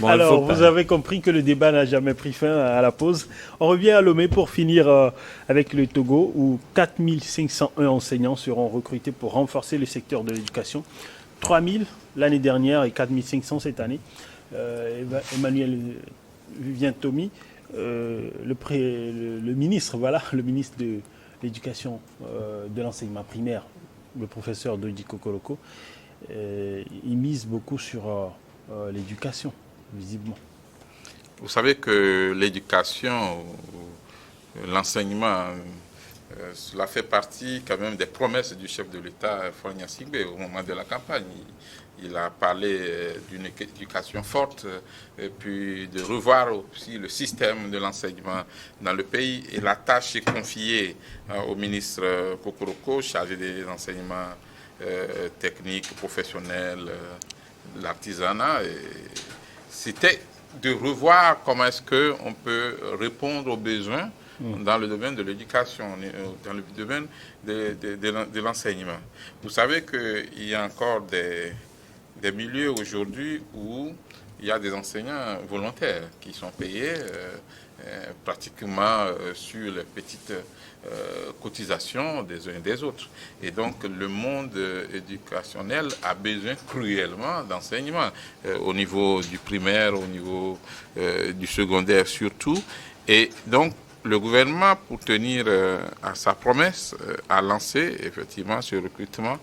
Bon, Alors, vous avez compris que le débat n'a jamais pris fin à la pause. On revient à Lomé pour finir avec le Togo, où 4501 enseignants seront recrutés pour renforcer le secteur de l'éducation. 3000 l'année dernière et 4500 cette année. Emmanuel Vivien Tomi, le ministre, le ministre de l'éducation, de l'enseignement primaire, le professeur Dodi Kokoloko, il mise beaucoup sur l'éducation, visiblement. Vous savez que l'éducation, l'enseignement, cela fait partie quand même des promesses du chef de l'État, Faure Gnassingbé, au moment de la campagne. Il a parlé d'une éducation forte, et puis de revoir aussi le système de l'enseignement dans le pays. Et la tâche est confiée au ministre Kokoroko, chargé des enseignements techniques, professionnels, l'artisanat. C'était de revoir comment est-ce qu'on peut répondre aux besoins dans le domaine de l'éducation, dans le domaine de l'enseignement. Vous savez qu'il y a encore des milieux aujourd'hui où il y a des enseignants volontaires qui sont payés pratiquement sur les petites cotisations des uns et des autres. Et donc le monde éducationnel a besoin cruellement d'enseignement au niveau du primaire, au niveau du secondaire surtout. Et donc le gouvernement, pour tenir à sa promesse, a lancé effectivement ce recrutement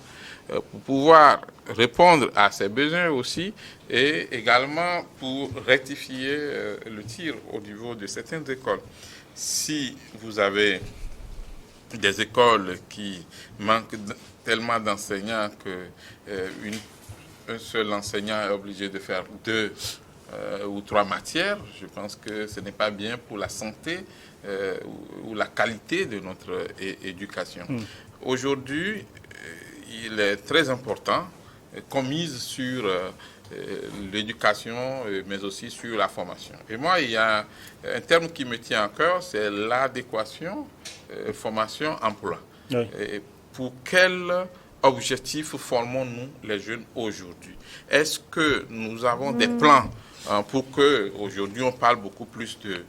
pour pouvoir répondre à ces besoins aussi et également pour rectifier le tir au niveau de certaines écoles. Si vous avez des écoles qui manquent tellement d'enseignants qu'un seul enseignant est obligé de faire 2 ou 3 matières, je pense que ce n'est pas bien pour la santé ou la qualité de notre éducation. Aujourd'hui, il est très important qu'on mise sur l'éducation, mais aussi sur la formation. Et moi, il y a un terme qui me tient à cœur, c'est l'adéquation formation-emploi. Oui. Pour quel objectif formons-nous les jeunes aujourd'hui? Est-ce que nous avons des plans pour que, aujourd'hui, on parle beaucoup plus de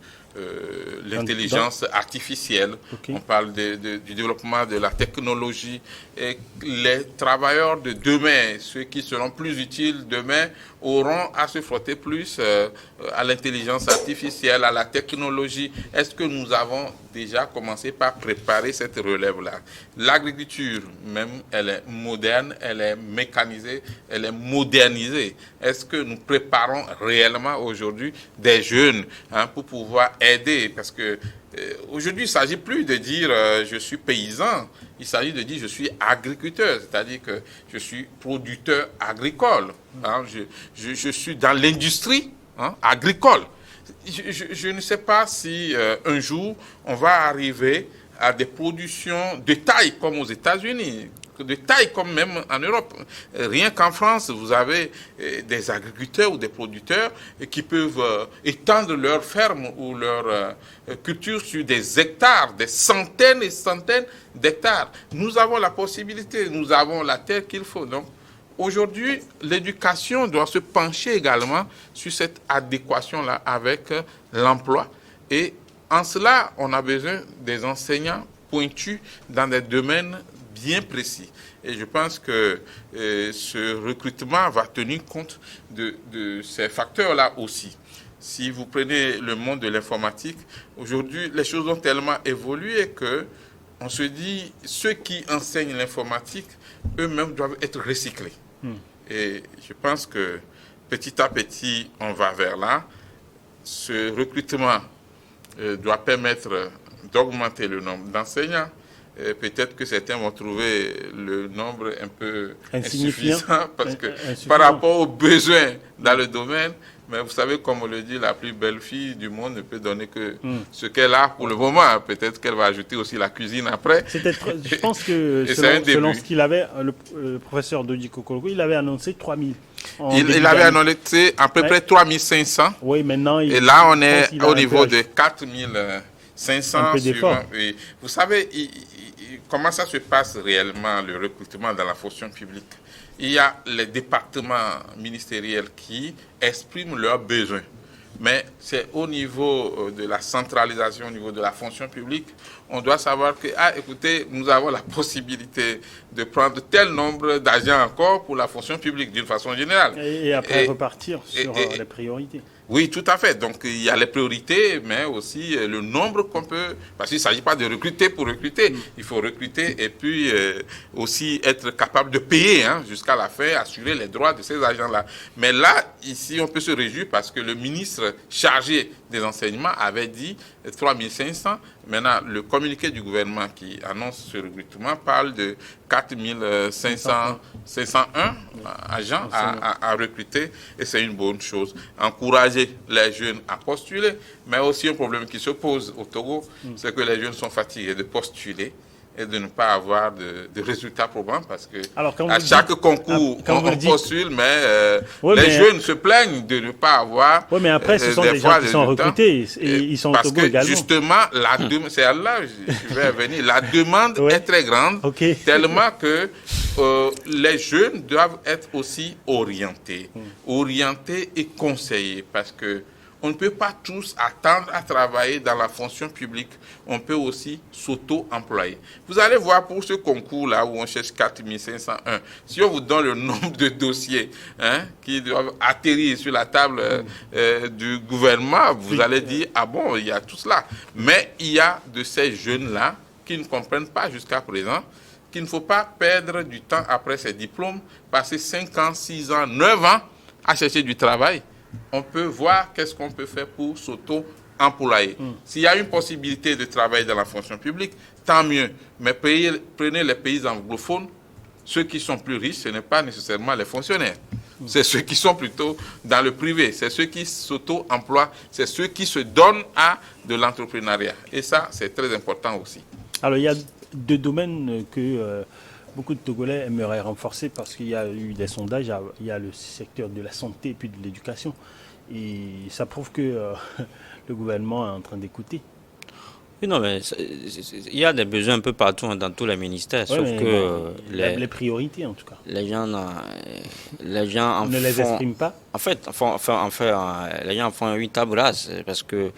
l'intelligence artificielle, on parle du développement de la technologie, et les travailleurs de demain, ceux qui seront plus utiles demain, auront à se frotter plus à l'intelligence artificielle, à la technologie. Est-ce que nous avons déjà commencé par préparer cette relève-là? L'agriculture, même, elle est moderne, elle est mécanisée, elle est modernisée. Est-ce que nous préparons réellement aujourd'hui des jeunes pour pouvoir aider? Parce que aujourd'hui, il ne s'agit plus de dire je suis paysan, il s'agit de dire je suis agriculteur, c'est-à-dire que je suis producteur agricole. Je suis dans l'industrie agricole. Je ne sais pas si un jour on va arriver à des productions de taille comme aux États-Unis, de taille comme même en Europe. Rien qu'en France, vous avez des agriculteurs ou des producteurs qui peuvent étendre leur ferme ou leur culture sur des hectares, des centaines et centaines d'hectares. Nous avons la possibilité, nous avons la terre qu'il faut. Donc, aujourd'hui, l'éducation doit se pencher également sur cette adéquation-là avec l'emploi. Et en cela, on a besoin des enseignants pointus dans des domaines bien précis. Et je pense que ce recrutement va tenir compte de ces facteurs-là aussi. Si vous prenez le monde de l'informatique, aujourd'hui, les choses ont tellement évolué que on se dit, ceux qui enseignent l'informatique, eux-mêmes doivent être recyclés. Et je pense que petit à petit, on va vers là. Ce recrutement doit permettre d'augmenter le nombre d'enseignants. Peut-être que certains vont trouver le nombre un peu insuffisant parce que par rapport aux besoins dans le domaine, mais vous savez, comme on le dit, la plus belle fille du monde ne peut donner que ce qu'elle a pour le moment. Peut-être qu'elle va ajouter aussi la cuisine après. Je pense que selon ce qu'il avait, le professeur Dodi Kokoloko, il avait annoncé 3000. Il avait annoncé à peu près 3500. Oui, maintenant. Et là, on est au niveau de 4000. 500 et vous savez, comment ça se passe réellement, le recrutement dans la fonction publique? Il y a les départements ministériels qui expriment leurs besoins. Mais c'est au niveau de la centralisation, au niveau de la fonction publique, on doit savoir que, écoutez, nous avons la possibilité de prendre tel nombre d'agents encore pour la fonction publique, d'une façon générale. Et après repartir sur les priorités. Oui, tout à fait. Donc, il y a les priorités, mais aussi le nombre qu'on peut... Parce qu'il ne s'agit pas de recruter pour recruter. Il faut recruter et puis aussi être capable de payer jusqu'à la fin, assurer les droits de ces agents-là. Mais là, ici, on peut se réjouir parce que le ministre chargé des enseignements avait dit 3500. Maintenant, le communiqué du gouvernement qui annonce ce recrutement parle de 4501 agents à recruter et c'est une bonne chose. Encourager les jeunes à postuler, mais aussi un problème qui se pose au Togo, c'est que les jeunes sont fatigués de postuler et de ne pas avoir de résultats probants parce que à chaque concours, on postule, mais les jeuns se plaignent de ne pas avoir. Oui, mais après, ce sont des gens qui sont recrutés et ils sont au Togo également. Parce que justement, c'est là je vais venir, la demande est très grande, tellement que les jeunes doivent être aussi orientés et conseillés parce que on ne peut pas tous attendre à travailler dans la fonction publique. On peut aussi s'auto-employer. Vous allez voir pour ce concours-là où on cherche 4501, si on vous donne le nombre de dossiers qui doivent atterrir sur la table du gouvernement, vous allez dire, ah bon, il y a tout cela. Mais il y a de ces jeunes-là qui ne comprennent pas jusqu'à présent qu'il ne faut pas perdre du temps après ces diplômes, passer 5 ans, 6 ans, 9 ans à chercher du travail. On peut voir qu'est-ce qu'on peut faire pour s'auto-employer. S'il y a une possibilité de travailler dans la fonction publique, tant mieux. Mais prenez les pays anglophones, ceux qui sont plus riches, ce n'est pas nécessairement les fonctionnaires. C'est ceux qui sont plutôt dans le privé. C'est ceux qui s'auto-emploient. C'est ceux qui se donnent à de l'entrepreneuriat. Et ça, c'est très important aussi. Alors, il y a 2 domaines que... beaucoup de Togolais aimeraient renforcer parce qu'il y a eu des sondages, il y a le secteur de la santé et puis de l'éducation. Et ça prouve que le gouvernement est en train d'écouter. Oui, non, mais il y a des besoins un peu partout dans tous les ministères, sauf que... les priorités, en tout cas. Les gens ne les expriment pas. En fait, les gens font une table rase parce que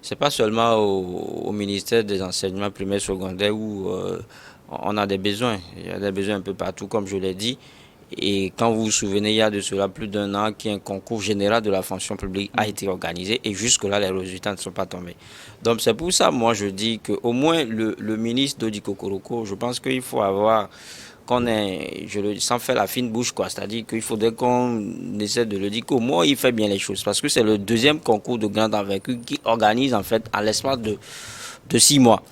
c'est pas seulement au ministère des enseignements primaires secondaires où... on a des besoins. Il y a des besoins un peu partout, comme je l'ai dit. Et quand vous vous souvenez, il y a de cela plus d'1 an qu'un concours général de la fonction publique a été organisé et jusque-là, les résultats ne sont pas tombés. Donc, c'est pour ça, moi, je dis qu'au moins, le ministre Dodi Kokoroko, je pense qu'il faut avoir, sans faire la fine bouche, quoi. C'est-à-dire qu'il faudrait qu'on essaie de le dire qu'au moins, il fait bien les choses. Parce que c'est le 2e concours de grande envergure qui organise, en fait, à l'espace de 6 mois.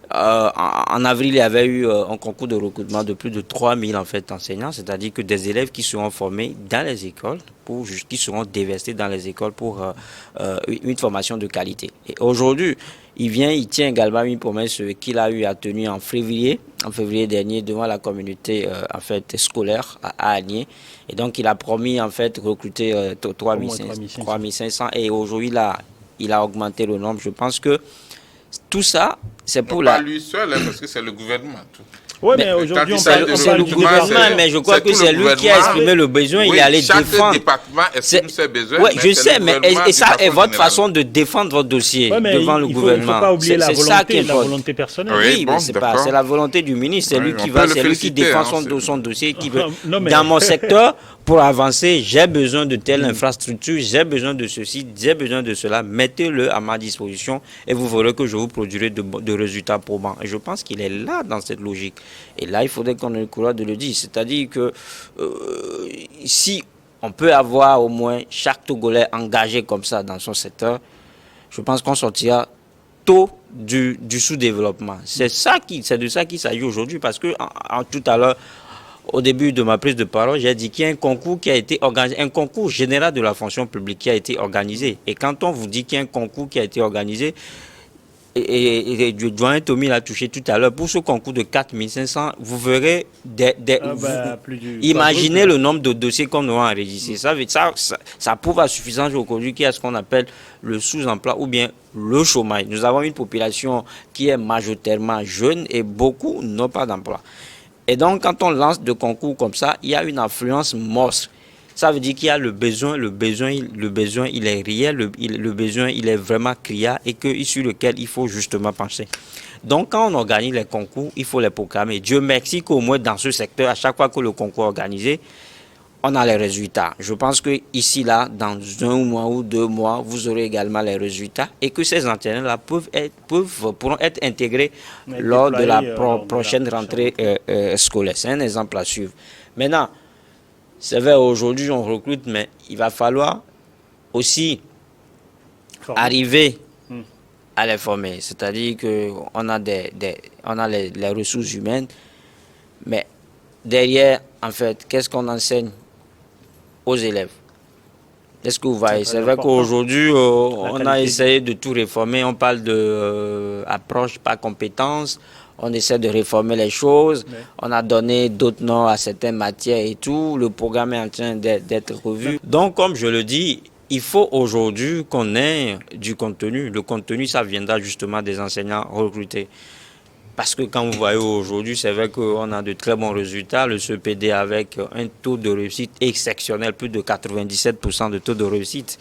En avril, il y avait eu un concours de recrutement de plus de 3000 en fait, enseignants, c'est-à-dire que des élèves qui seront formés dans les écoles, qui seront dévestis dans les écoles pour une formation de qualité. Et aujourd'hui, il tient également une promesse qu'il a eu à tenir en février dernier devant la communauté en fait, scolaire à Agné. Et donc, il a promis en fait recruter 3500 et aujourd'hui, il a augmenté le nombre. Je pense que tout ça, c'est pour pas lui seul, parce que c'est le gouvernement. Oui, mais aujourd'hui, on parle du gouvernement, mais je crois que c'est lui qui a exprimé le besoin. Il est allé défendre. Chaque département exprime ses besoins. Oui, je sais, mais et ça est votre façon de défendre votre dossier devant le gouvernement. Il ne faut pas oublier la volonté personnelle. Oui, mais c'est la volonté du ministre. C'est lui qui va, c'est lui qui défend son dossier. Qui veut. Dans mon secteur, pour avancer, j'ai besoin de telle infrastructure, j'ai besoin de ceci, j'ai besoin de cela. Mettez-le à ma disposition et vous verrez que je vous produirai de résultats probants. Et je pense qu'il est là dans cette logique. Et là, il faudrait qu'on ait le courage de le dire. C'est-à-dire que si on peut avoir au moins chaque Togolais engagé comme ça dans son secteur, je pense qu'on sortira tôt du sous-développement. C'est de ça qu'il s'agit aujourd'hui parce que tout à l'heure, au début de ma prise de parole, j'ai dit qu'il y a un concours qui a été organisé, un concours général de la fonction publique qui a été organisé. Et quand on vous dit qu'il y a un concours qui a été organisé, et le doyen Tommy l'a touché tout à l'heure, pour ce concours de 4500, vous verrez imaginez le nombre de dossiers qu'on aura enregistrés. Ça prouve à suffisance aujourd'hui qu'il y a ce qu'on appelle le sous-emploi ou bien le chômage. Nous avons une population qui est majoritairement jeune et beaucoup n'ont pas d'emploi. Et donc, quand on lance des concours comme ça, il y a une influence monstre. Ça veut dire qu'il y a le besoin, il est réel, le besoin, il est vraiment criard et sur lequel il faut justement pencher. Donc, quand on organise les concours, il faut les programmer. Dieu merci qu'au moins dans ce secteur, à chaque fois que le concours est organisé, on a les résultats. Je pense que ici, là, dans 1 mois ou 2 mois, vous aurez également les résultats et que ces enseignants-là pourront être intégrés lors de la prochaine rentrée scolaire. C'est un exemple à suivre. Maintenant, c'est vrai, aujourd'hui, on recrute, mais il va falloir aussi arriver à les former. C'est-à-dire qu'on a, les ressources humaines, mais derrière, en fait, qu'est-ce qu'on enseigne aux élèves? Est-ce que vous voyez? C'est vrai qu'aujourd'hui, on a essayé de tout réformer. On parle d'approche par compétence. On essaie de réformer les choses. Ouais. On a donné d'autres noms à certaines matières et tout. Le programme est en train d'être revu. Ouais. Donc, comme je le dis, il faut aujourd'hui qu'on ait du contenu. Le contenu, ça viendra justement des enseignants recrutés. Parce que quand vous voyez aujourd'hui, c'est vrai qu'on a de très bons résultats. Le CPD avec un taux de réussite exceptionnel, plus de 97% de taux de réussite.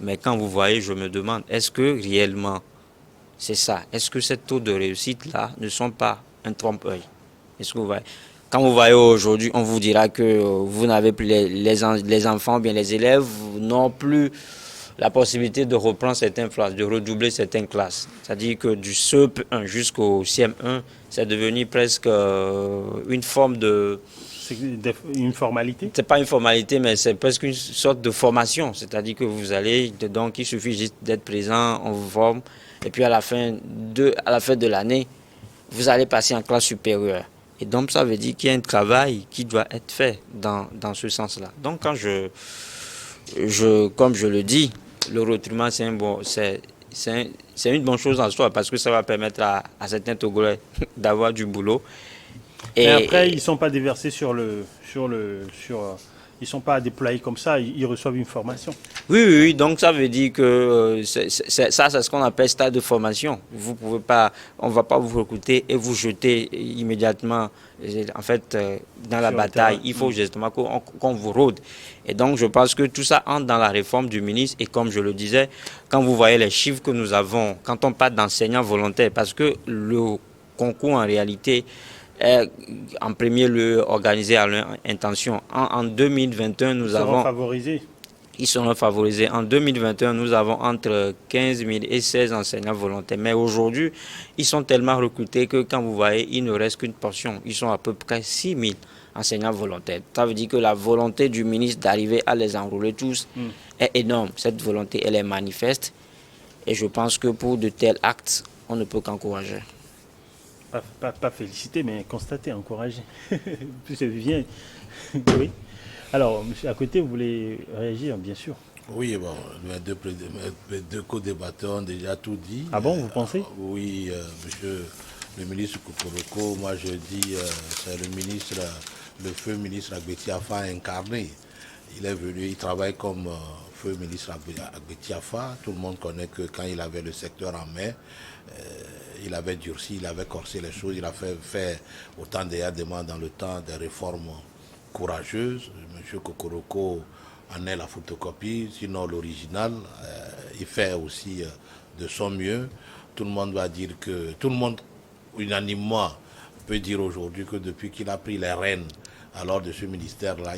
Mais quand vous voyez, je me demande, est-ce que réellement c'est ça? Est-ce que ces taux de réussite-là ne sont pas un trompe-œil? Est-ce que vous voyez? Quand vous voyez aujourd'hui, on vous dira que vous n'avez plus les enfants, bien les élèves n'ont plus la possibilité de reprendre certaines classes, de redoubler certaines classes. C'est-à-dire que du CEP1 jusqu'au CM1, c'est devenu presque une forme de... C'est une formalité? C'est pas une formalité, mais c'est presque une sorte de formation. C'est-à-dire que vous allez, donc il suffit juste d'être présent, on vous forme. Et puis à la fin de l'année, vous allez passer en classe supérieure. Et donc ça veut dire qu'il y a un travail qui doit être fait dans ce sens-là. Donc quand comme je le dis, le recrutement c'est une bonne chose en soi parce que ça va permettre à certains Togolais d'avoir du boulot. Et après, ils ne sont pas déversés ils ne sont pas déployés comme ça, ils reçoivent une formation. Oui, donc ça veut dire que c'est ce qu'on appelle stade de formation. Vous pouvez pas, on ne va pas vous recruter et vous jeter immédiatement en fait, dans la bataille. Il faut justement qu'on vous rôde. Et donc je pense que tout ça entre dans la réforme du ministre. Et comme je le disais, quand vous voyez les chiffres que nous avons, quand on parle d'enseignants volontaires, parce que le concours en réalité en premier lieu organisé à leur intention. En 2021, nous avons... Ils seront favorisés. En 2021, nous avons entre 15 000 et 16 enseignants volontaires. Mais aujourd'hui, ils sont tellement recrutés que quand vous voyez, il ne reste qu'une portion. Ils sont à peu près 6 000 enseignants volontaires. Ça veut dire que la volonté du ministre d'arriver à les enrôler tous est énorme. Cette volonté, elle est manifeste. Et je pense que pour de tels actes, on ne peut qu'encourager. Pas féliciter, mais constater, encourager. C'est bien. Oui. Alors, monsieur, à côté, vous voulez réagir, bien sûr. Oui, bon, mes deux co-débatteurs ont déjà tout dit. Ah bon, vous pensez? Oui, monsieur le ministre Kokoroko, moi je dis, c'est le feu ministre Agbeti Afa incarné. Il est venu, il travaille comme feu ministre Agbeti Afa. Tout le monde connaît que quand il avait le secteur en main, il avait durci, il avait corsé les choses, il a fait autant d'ayadements dans le temps des réformes courageuses. M. Kokoroko en est la photocopie, sinon l'original. Il fait aussi de son mieux. Tout le monde va dire que, tout le monde unanimement peut dire aujourd'hui que depuis qu'il a pris les rênes alors de ce ministère-là,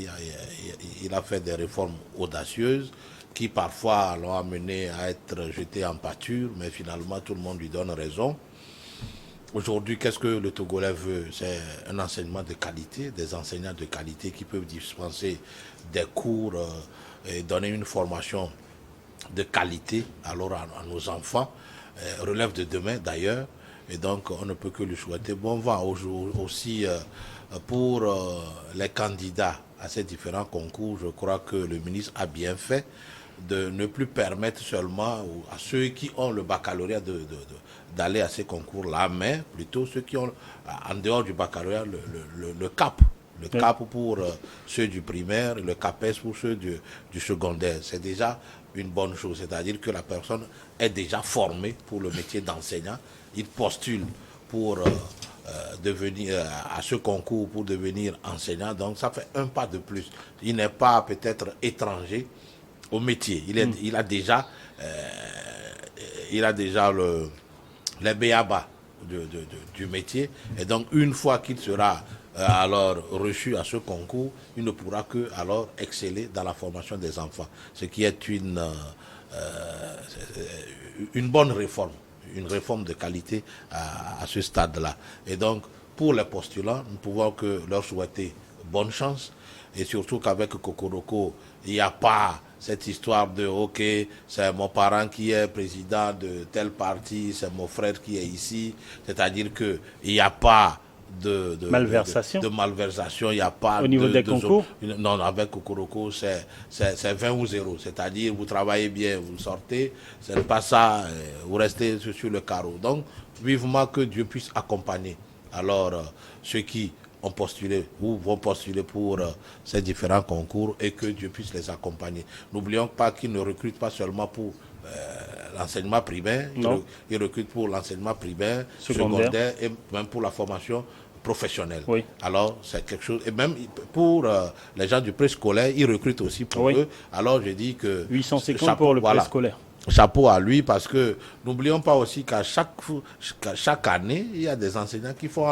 il a fait des réformes audacieuses qui parfois l'ont amené à être jeté en pâture, mais finalement tout le monde lui donne raison. Aujourd'hui, qu'est-ce que le Togolais veut? C'est un enseignement de qualité, des enseignants de qualité qui peuvent dispenser des cours et donner une formation de qualité alors à nos enfants, relève de demain d'ailleurs, et donc on ne peut que lui souhaiter bon vent. Aussi pour les candidats à ces différents concours, je crois que le ministre a bien fait de ne plus permettre seulement à ceux qui ont le baccalauréat d'aller à ces concours-là, mais plutôt ceux qui ont, en dehors du baccalauréat, le CAP. Le CAP pour ceux du primaire, le CAPES pour ceux du secondaire. C'est déjà une bonne chose, c'est-à-dire que la personne est déjà formée pour le métier d'enseignant. Il postule pour devenir à ce concours pour devenir enseignant, donc ça fait un pas de plus. Il n'est pas peut-être étranger au métier. Il a déjà les b.a.-ba du métier, et donc une fois qu'il sera alors reçu à ce concours, il ne pourra que alors exceller dans la formation des enfants, ce qui est une bonne réforme, une réforme de qualité à ce stade-là. Et donc, pour les postulants, nous pouvons que leur souhaiter bonne chance, et surtout qu'avec Kokoroko, il n'y a pas cette histoire de « ok, c'est mon parent qui est président de tel parti, c'est mon frère qui est ici », c'est-à-dire qu'il n'y a pas de malversation, il n'y a pas au niveau des concours. Non, avec Kokoroko, c'est 20 ou 0, c'est-à-dire vous travaillez bien, vous sortez, c'est pas ça, vous restez sur le carreau. Donc, vivement que Dieu puisse accompagner alors ceux qui ont postulé ou vont postuler pour ces différents concours, et que Dieu puisse les accompagner. N'oublions pas qu'ils ne recrutent pas seulement pour l'enseignement primaire, ils recrutent pour l'enseignement primaire, secondaire et même pour la formation professionnelle. Oui. Alors, c'est quelque chose, et même pour les gens du préscolaire, ils recrutent aussi pour eux. Alors, je dis que 850 pour le préscolaire. Chapeau à lui, parce que n'oublions pas aussi qu'à chaque année, il y a des enseignants qui vont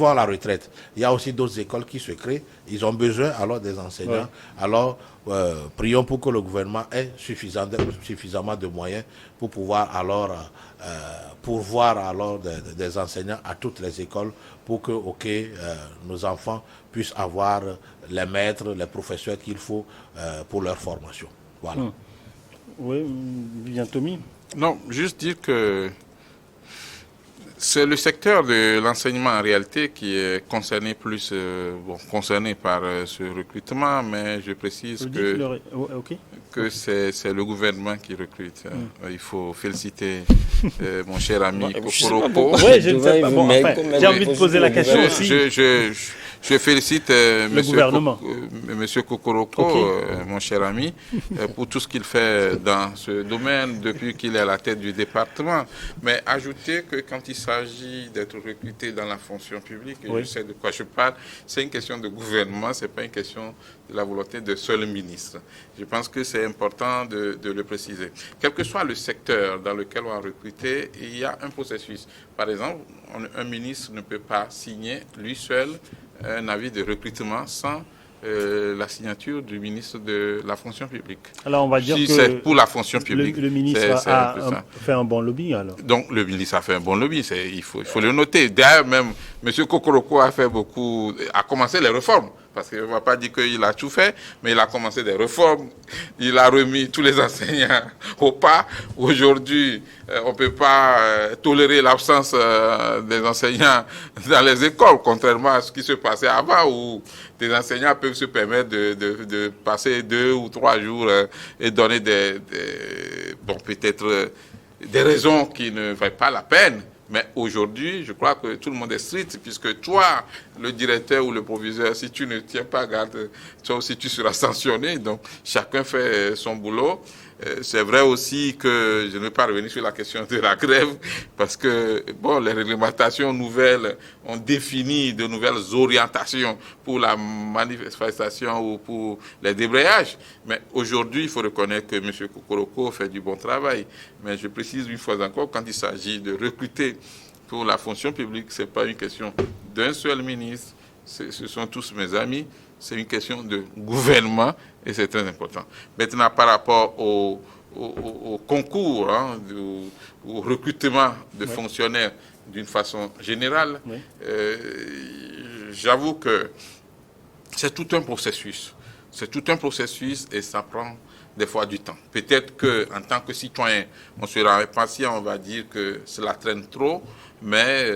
à la retraite. Il y a aussi d'autres écoles qui se créent. Ils ont besoin alors des enseignants. Ouais. Alors, prions pour que le gouvernement ait suffisamment de moyens pour pouvoir alors pourvoir alors des enseignants à toutes les écoles, pour que nos enfants puissent avoir les maîtres, les professeurs qu'il faut pour leur formation. Voilà. Oui, bien Tommy. Non, juste dire que c'est le secteur de l'enseignement en réalité qui est concerné concerné par ce recrutement, mais je précise que c'est le gouvernement qui recrute. Il faut féliciter mon cher ami Kokoroko. Oui, je ne sais pas. Bon, enfin, j'ai envie de poser la question aussi. Je félicite Monsieur Kokoroko, mon cher ami, pour tout ce qu'il fait dans ce domaine depuis qu'il est à la tête du département. Mais ajouter que quand il s'agit d'être recruté dans la fonction publique, et je sais de quoi je parle, c'est une question de gouvernement, ce n'est pas une question de la volonté de seul ministre. Je pense que c'est important de le préciser. Quel que soit le secteur dans lequel on va recruter, il y a un processus. Par exemple, un ministre ne peut pas signer lui seul un avis de recrutement sans la signature du ministre de la fonction publique. Alors on va dire que c'est pour la fonction publique. Le ministre a fait un bon lobby alors. Donc le ministre a fait un bon lobby, il faut le noter. D'ailleurs même M. Kokoroko a commencé les réformes. Parce qu'on ne va pas dire qu'il a tout fait, mais il a commencé des réformes. Il a remis tous les enseignants au pas. Aujourd'hui, on ne peut pas tolérer l'absence des enseignants dans les écoles, contrairement à ce qui se passait avant, où des enseignants peuvent se permettre de passer 2 ou 3 jours et donner peut-être des raisons qui ne valent pas la peine. Mais aujourd'hui, je crois que tout le monde est strict, puisque toi, le directeur ou le proviseur, si tu ne tiens pas garde, toi aussi tu seras sanctionné. Donc, chacun fait son boulot. C'est vrai aussi que je ne vais pas revenir sur la question de la grève, parce que les réglementations nouvelles ont défini de nouvelles orientations pour la manifestation ou pour les débrayages. Mais aujourd'hui, il faut reconnaître que M. Kokoroko fait du bon travail. Mais je précise une fois encore, quand il s'agit de recruter pour la fonction publique, ce n'est pas une question d'un seul ministre, ce sont tous mes amis. C'est une question de gouvernement et c'est très important. Maintenant, par rapport au concours, au recrutement de fonctionnaires d'une façon générale, j'avoue que c'est tout un processus. C'est tout un processus et ça prend des fois du temps. Peut-être qu'en tant que citoyen, on sera impatient, on va dire que cela traîne trop, mais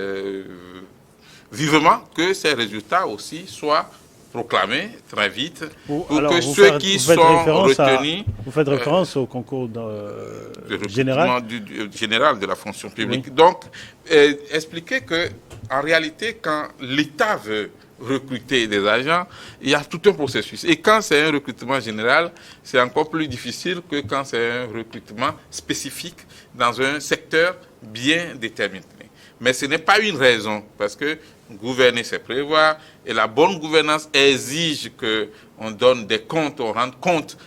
vivement que ces résultats aussi soient proclamer très vite pour Alors, que ceux qui sont retenus... Vous faites référence au concours général général de la fonction publique. Oui. Donc, expliquer que en réalité, quand l'État veut recruter des agents, il y a tout un processus. Et quand c'est un recrutement général, c'est encore plus difficile que quand c'est un recrutement spécifique dans un secteur bien déterminé. Mais ce n'est pas une raison, parce que gouverner, c'est prévoir, et la bonne gouvernance exige qu'on donne des comptes, on rende compte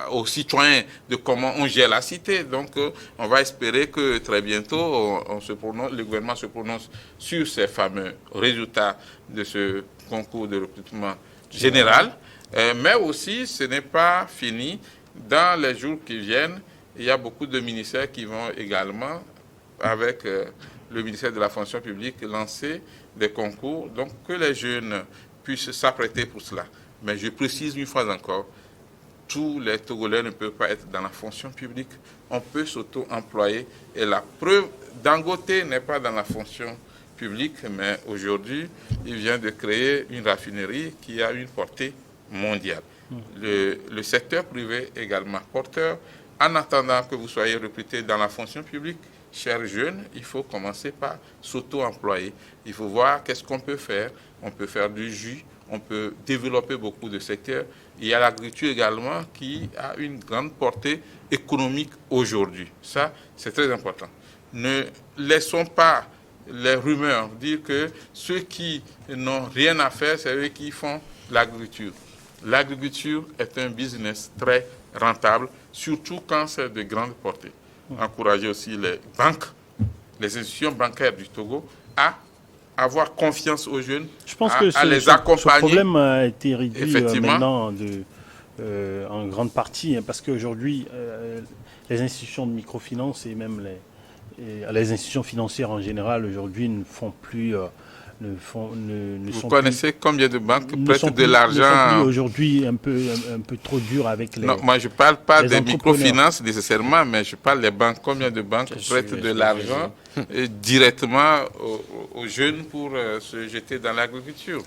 aux citoyens de comment on gère la cité. Donc, on va espérer que très bientôt, le gouvernement se prononce sur ces fameux résultats de ce concours de recrutement général. Mais aussi, ce n'est pas fini. Dans les jours qui viennent, il y a beaucoup de ministères qui vont également, avec le ministère de la fonction publique, lancer des concours, donc que les jeunes puissent s'apprêter pour cela. Mais je précise une fois encore, tous les Togolais ne peuvent pas être dans la fonction publique. On peut s'auto-employer. Et la preuve, Dangote n'est pas dans la fonction publique, mais aujourd'hui, il vient de créer une raffinerie qui a une portée mondiale. Le secteur privé est également porteur. En attendant que vous soyez recruté dans la fonction publique, chers jeunes, il faut commencer par s'auto-employer. Il faut voir qu'est-ce qu'on peut faire. On peut faire du jus, on peut développer beaucoup de secteurs. Il y a l'agriculture également qui a une grande portée économique aujourd'hui. Ça, c'est très important. Ne laissons pas les rumeurs dire que ceux qui n'ont rien à faire, c'est eux qui font l'agriculture. L'agriculture est un business très rentable, surtout quand c'est de grande portée. Encourager aussi les banques, les institutions bancaires du Togo à avoir confiance aux jeunes, je pense que à les accompagner. Ce problème a été réduit maintenant en grande partie, hein, parce qu'aujourd'hui, les institutions de microfinance et même les institutions financières en général aujourd'hui ne font plus... Vous connaissez combien de banques prêtent de l'argent aujourd'hui un peu trop dur avec les... Non, moi je ne parle pas des microfinances nécessairement, mais je parle des banques. Combien de banques prêtent de l'argent directement aux jeunes pour se jeter dans l'agriculture?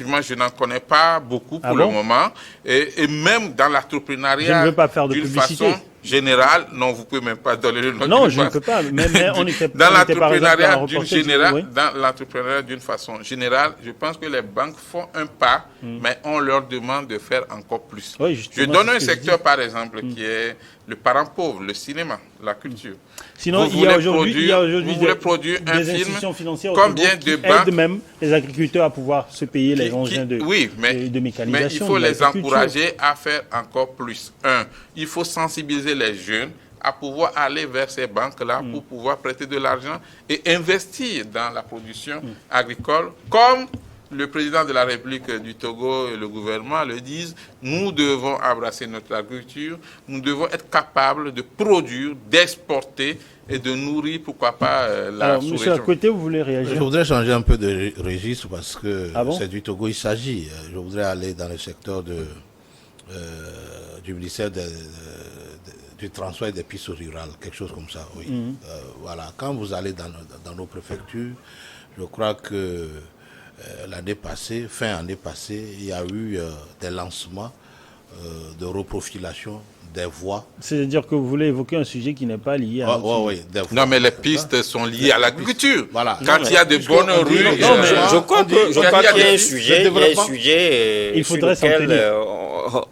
Moi, je n'en connais pas beaucoup pour le moment. Et même dans l'entrepreneuriat, je ne veux pas faire de publicité. Façon générale, non, vous ne pouvez même pas donner le nom. Non, je ne peux pas. Mais on était dans l'entrepreneuriat d'une façon générale, je pense que les banques font un pas, mais on leur demande de faire encore plus. Oui, je donne un secteur, par exemple, qui est le parent pauvre, le cinéma, la culture. Sinon, il y a aujourd'hui des institutions financières combien qui de banques aident même les agriculteurs à pouvoir se payer les engins de mécanisation. Mais il faut les encourager à faire encore plus. Il faut sensibiliser les jeunes à pouvoir aller vers ces banques-là pour pouvoir prêter de l'argent et investir dans la production agricole, comme le président de la République du Togo et le gouvernement le disent. Nous devons embrasser notre agriculture, nous devons être capables de produire, d'exporter et de nourrir, pourquoi pas, la sous-région. Monsieur Akoté, vous voulez réagir? Je voudrais changer un peu de registre parce que c'est du Togo il s'agit. Je voudrais aller dans le secteur du ministère du transport et des pistes rurales, quelque chose comme ça, oui. Voilà. Quand vous allez dans nos préfectures, je crois que l'année passée, fin année passée, il y a eu des lancements de reprofilation des voies. C'est-à-dire que vous voulez évoquer un sujet qui n'est pas lié à oui, non, mais les pistes sont liées à l'agriculture. Voilà. Quand il y a de bonnes rues... Je crois qu'il y a un sujet, il faudrait s'en tenir.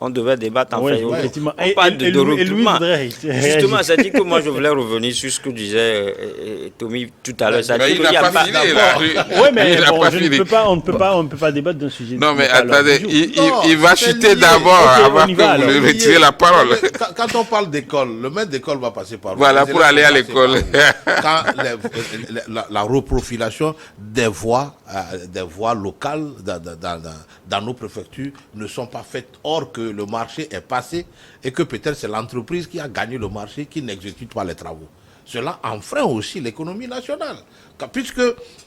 On devait débattre en fait. Effectivement. On parle de recrutement. Justement, ça dit que moi je voulais revenir sur ce que disait Tommy tout à l'heure. Mais il n'a pas fini là. Oui, mais on ne peut pas débattre d'un sujet. Non, mais attendez, il va chuter d'abord avant que vous lui retirez la parole. Quand on parle d'école, le maître d'école va passer par vous. Voilà, pour aller à l'école. Quand la reprofilation des voies locales dans nos préfectures ne sont pas faites, or que le marché est passé et que peut-être c'est l'entreprise qui a gagné le marché qui n'exécute pas les travaux. cela enfreint aussi l'économie nationale. Puisque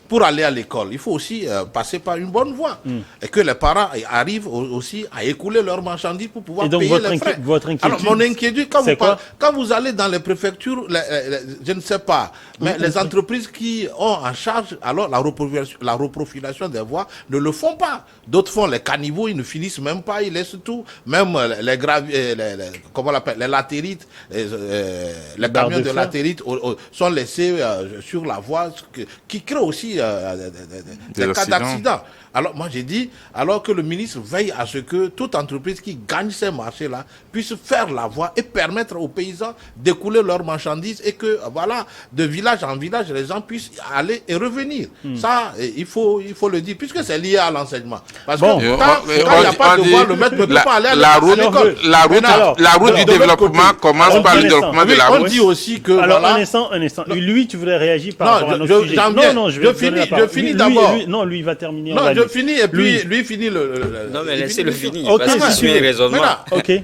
pour aller à l'école, il faut aussi passer par une bonne voie. Et que les parents arrivent aussi à écouler leurs marchandises pour pouvoir payer les frais. Votre inquiétude, alors, mon inquiétude, quand vous allez dans les préfectures, je ne sais pas, mais les entreprises qui ont en charge alors la reprofilation des voies ne le font pas. D'autres font les caniveaux, ils ne finissent même pas, ils laissent tout. Même comment on appelle, les latérites, les camions de latérite sont laissés sur la voie, qui crée aussi des cas d'accident. Alors moi j'ai dit, alors que le ministre veille à ce que toute entreprise qui gagne ces marchés-là puisse faire la voie et permettre aux paysans d'écouler leurs marchandises et que voilà, de village en village, les gens puissent aller et revenir. Ça, il faut le dire, puisque c'est lié à l'enseignement. Parce que quand il n'y a pas de voie, le maître ne peut pas aller à l'école. La route du développement commence par le développement de la route. On dit aussi que... Alors, un instant. Lui, tu voudrais réagir par rapport à notre sujet. Non, je finis d'abord. Non, lui, il va terminer. Non, je finis et puis lui finit le... Non, mais laissez-le finir, okay, parce que c'est un raisonnement.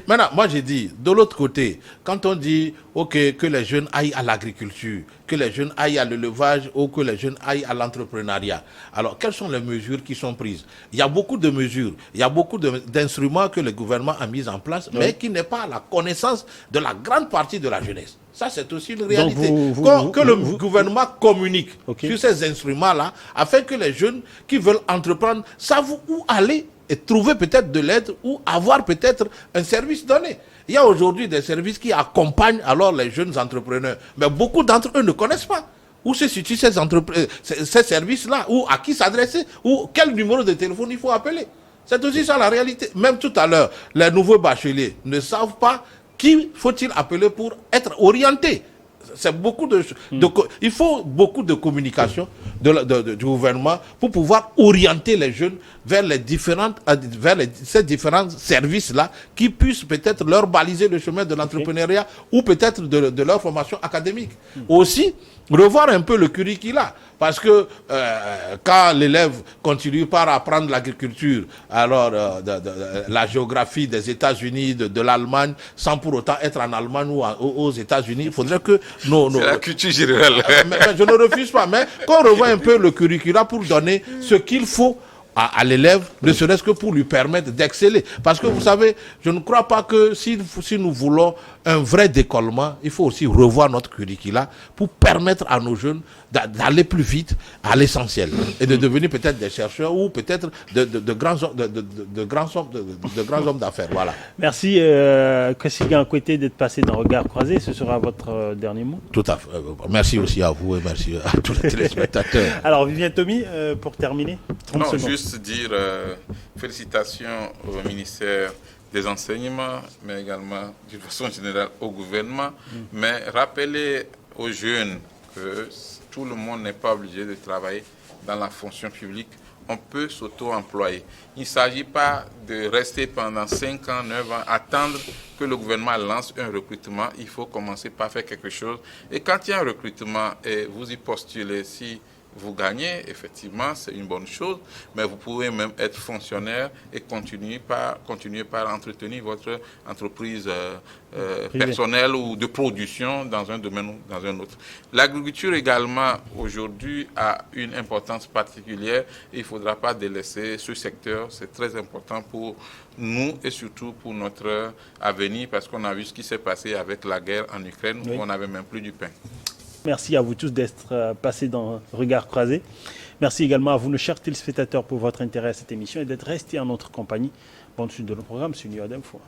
Maintenant, moi j'ai dit, de l'autre côté, quand on dit que les jeunes aillent à l'agriculture, que les jeunes aillent à l'élevage ou que les jeunes aillent à l'entrepreneuriat, alors quelles sont les mesures qui sont prises? Il y a beaucoup de mesures, il y a beaucoup d'instruments que le gouvernement a mis en place, mais qui n'est pas à la connaissance de la grande partie de la jeunesse. Ça, c'est aussi une réalité. Que le gouvernement communique sur ces instruments-là, afin que les jeunes qui veulent entreprendre savent où aller et trouver peut-être de l'aide ou avoir peut-être un service donné. Il y a aujourd'hui des services qui accompagnent alors les jeunes entrepreneurs. Mais beaucoup d'entre eux ne connaissent pas où se situent ces services-là, ou à qui s'adresser, ou quel numéro de téléphone il faut appeler. C'est aussi ça la réalité. Même tout à l'heure, les nouveaux bacheliers ne savent pas qui faut-il appeler pour être orienté. C'est beaucoup il faut beaucoup de communication du gouvernement pour pouvoir orienter les jeunes vers ces différents services-là qui puissent peut-être leur baliser le chemin de l'entrepreneuriat ou peut-être de leur formation académique. Aussi, revoir un peu le curricula. Parce que quand l'élève continue par apprendre l'agriculture, alors la géographie des États-Unis, de l'Allemagne, sans pour autant être en Allemagne ou aux États-Unis, il faudrait que c'est la culture générale. Mais je ne refuse pas, mais qu'on revoie un peu le curricula pour donner ce qu'il faut à l'élève, ne serait-ce que pour lui permettre d'exceller. Parce que vous savez, je ne crois pas que si nous voulons un vrai décollement, il faut aussi revoir notre curricula pour permettre à nos jeunes d'aller plus vite à l'essentiel et de devenir peut-être des chercheurs ou peut-être de grands hommes d'affaires. Voilà. Merci Kessigan Kouété d'être passé dans Regard Croisé. Ce sera votre dernier mot. Tout à fait. Merci aussi à vous et merci à tous les téléspectateurs. Alors Vivien Tomi, pour terminer, 30 secondes. Juste dire félicitations au ministère des Enseignements, mais également d'une façon générale au gouvernement, mais rappeler aux jeunes que tout le monde n'est pas obligé de travailler dans la fonction publique. On peut s'auto-employer. Il ne s'agit pas de rester pendant 5 ans, 9 ans, attendre que le gouvernement lance un recrutement. Il faut commencer par faire quelque chose. Et quand il y a un recrutement et vous y postulez, si vous gagnez, effectivement, c'est une bonne chose, mais vous pouvez même être fonctionnaire et continuer par entretenir votre entreprise personnelle ou de production dans un domaine ou dans un autre. L'agriculture également, aujourd'hui, a une importance particulière et il ne faudra pas délaisser ce secteur. C'est très important pour nous et surtout pour notre avenir parce qu'on a vu ce qui s'est passé avec la guerre en Ukraine où on n'avait même plus du pain. Merci à vous tous d'être passés dans Regard Croisé. Merci également à vous, nos chers téléspectateurs, pour votre intérêt à cette émission et d'être restés en notre compagnie. Bonne suite de nos programmes sur New York Info.